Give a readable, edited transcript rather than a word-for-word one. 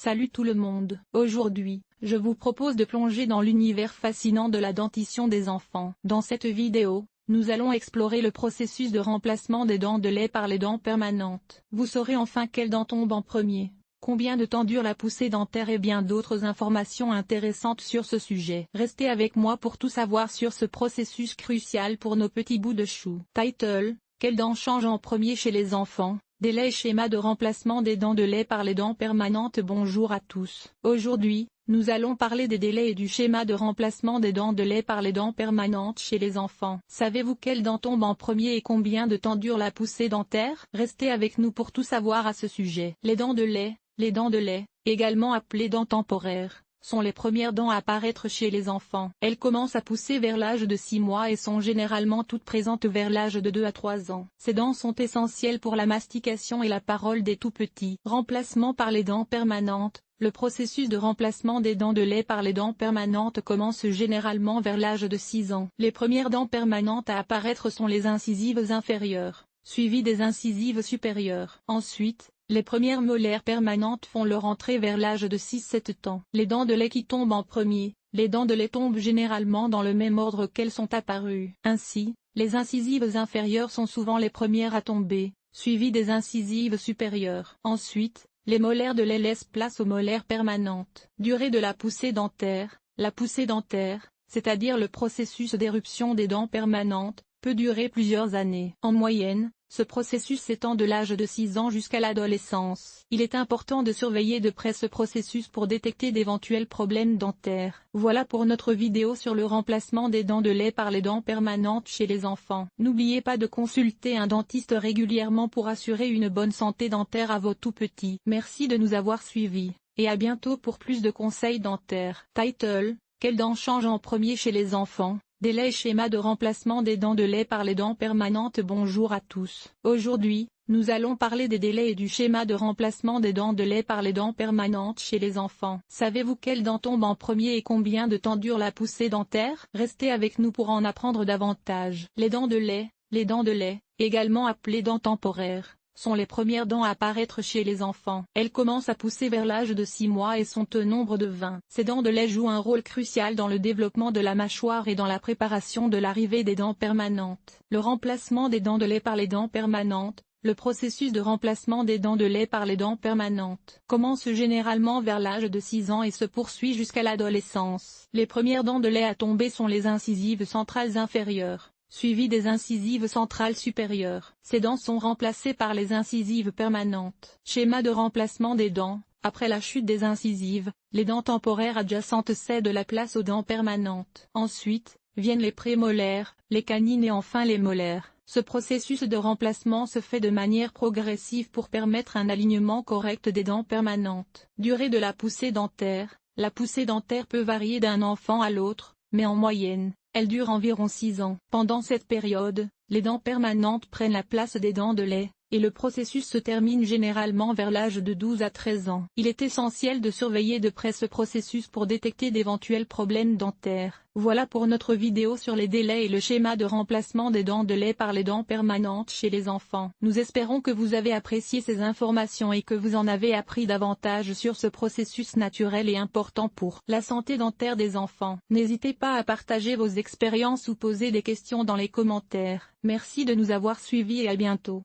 Salut tout le monde. Aujourd'hui, je vous propose de plonger dans l'univers fascinant de la dentition des enfants. Dans cette vidéo, nous allons explorer le processus de remplacement des dents de lait par les dents permanentes. Vous saurez enfin quelle dent tombe en premier, combien de temps dure la poussée dentaire et bien d'autres informations intéressantes sur ce sujet. Restez avec moi pour tout savoir sur ce processus crucial pour nos petits bouts de chou. Title: quelles dents changent en premier chez les enfants? Délai et schéma de remplacement des dents de lait par les dents permanentes. Bonjour à tous. Aujourd'hui, nous allons parler des délais et du schéma de remplacement des dents de lait par les dents permanentes chez les enfants. Savez-vous quelle dent tombe en premier et combien de temps dure la poussée dentaire? Restez avec nous pour tout savoir à ce sujet. Les dents de lait, également appelées dents temporaires, sont les premières dents à apparaître chez les enfants. Elles commencent à pousser vers l'âge de 6 mois et sont généralement toutes présentes vers l'âge de 2 à 3 ans. Ces dents sont essentielles pour la mastication et la parole des tout-petits. Remplacement par les dents permanentes. Le processus de remplacement des dents de lait par les dents permanentes commence généralement vers l'âge de 6 ans. Les premières dents permanentes à apparaître sont les incisives inférieures, suivies des incisives supérieures. Ensuite, les premières molaires permanentes font leur entrée vers l'âge de 6-7 ans. Les dents de lait qui tombent en premier. Les dents de lait tombent généralement dans le même ordre qu'elles sont apparues. Ainsi, les incisives inférieures sont souvent les premières à tomber, suivies des incisives supérieures. Ensuite, les molaires de lait laissent place aux molaires permanentes. Durée de la poussée dentaire. La poussée dentaire, c'est-à-dire le processus d'éruption des dents permanentes, peut durer plusieurs années. En moyenne, ce processus s'étend de l'âge de 6 ans jusqu'à l'adolescence. Il est important de surveiller de près ce processus pour détecter d'éventuels problèmes dentaires. Voilà pour notre vidéo sur le remplacement des dents de lait par les dents permanentes chez les enfants. N'oubliez pas de consulter un dentiste régulièrement pour assurer une bonne santé dentaire à vos tout-petits. Merci de nous avoir suivis, et à bientôt pour plus de conseils dentaires. Title: quelles dents changent en premier chez les enfants? Délai et schéma de remplacement des dents de lait par les dents permanentes. Bonjour à tous. Aujourd'hui, nous allons parler des délais et du schéma de remplacement des dents de lait par les dents permanentes chez les enfants. Savez-vous quelle dent tombe en premier et combien de temps dure la poussée dentaire? Restez avec nous pour en apprendre davantage. Les dents de lait, également appelées dents temporaires, sont les premières dents à apparaître chez les enfants. Elles commencent à pousser vers l'âge de 6 mois et sont au nombre de 20. Ces dents de lait jouent un rôle crucial dans le développement de la mâchoire et dans la préparation de l'arrivée des dents permanentes. Le remplacement des dents de lait par les dents permanentes. Le processus de remplacement des dents de lait par les dents permanentes commence généralement vers l'âge de 6 ans et se poursuit jusqu'à l'adolescence. Les premières dents de lait à tomber sont les incisives centrales inférieures, suivies des incisives centrales supérieures. Ces dents sont remplacées par les incisives permanentes. Schéma de remplacement des dents. Après la chute des incisives, les dents temporaires adjacentes cèdent la place aux dents permanentes. Ensuite, viennent les prémolaires, les canines et enfin les molaires. Ce processus de remplacement se fait de manière progressive pour permettre un alignement correct des dents permanentes. Durée de la poussée dentaire. La poussée dentaire peut varier d'un enfant à l'autre, mais en moyenne, elle dure environ 6 ans. Pendant cette période, les dents permanentes prennent la place des dents de lait, et le processus se termine généralement vers l'âge de 12 à 13 ans. Il est essentiel de surveiller de près ce processus pour détecter d'éventuels problèmes dentaires. Voilà pour notre vidéo sur les délais et le schéma de remplacement des dents de lait par les dents permanentes chez les enfants. Nous espérons que vous avez apprécié ces informations et que vous en avez appris davantage sur ce processus naturel et important pour la santé dentaire des enfants. N'hésitez pas à partager vos expériences ou poser des questions dans les commentaires. Merci de nous avoir suivis et à bientôt.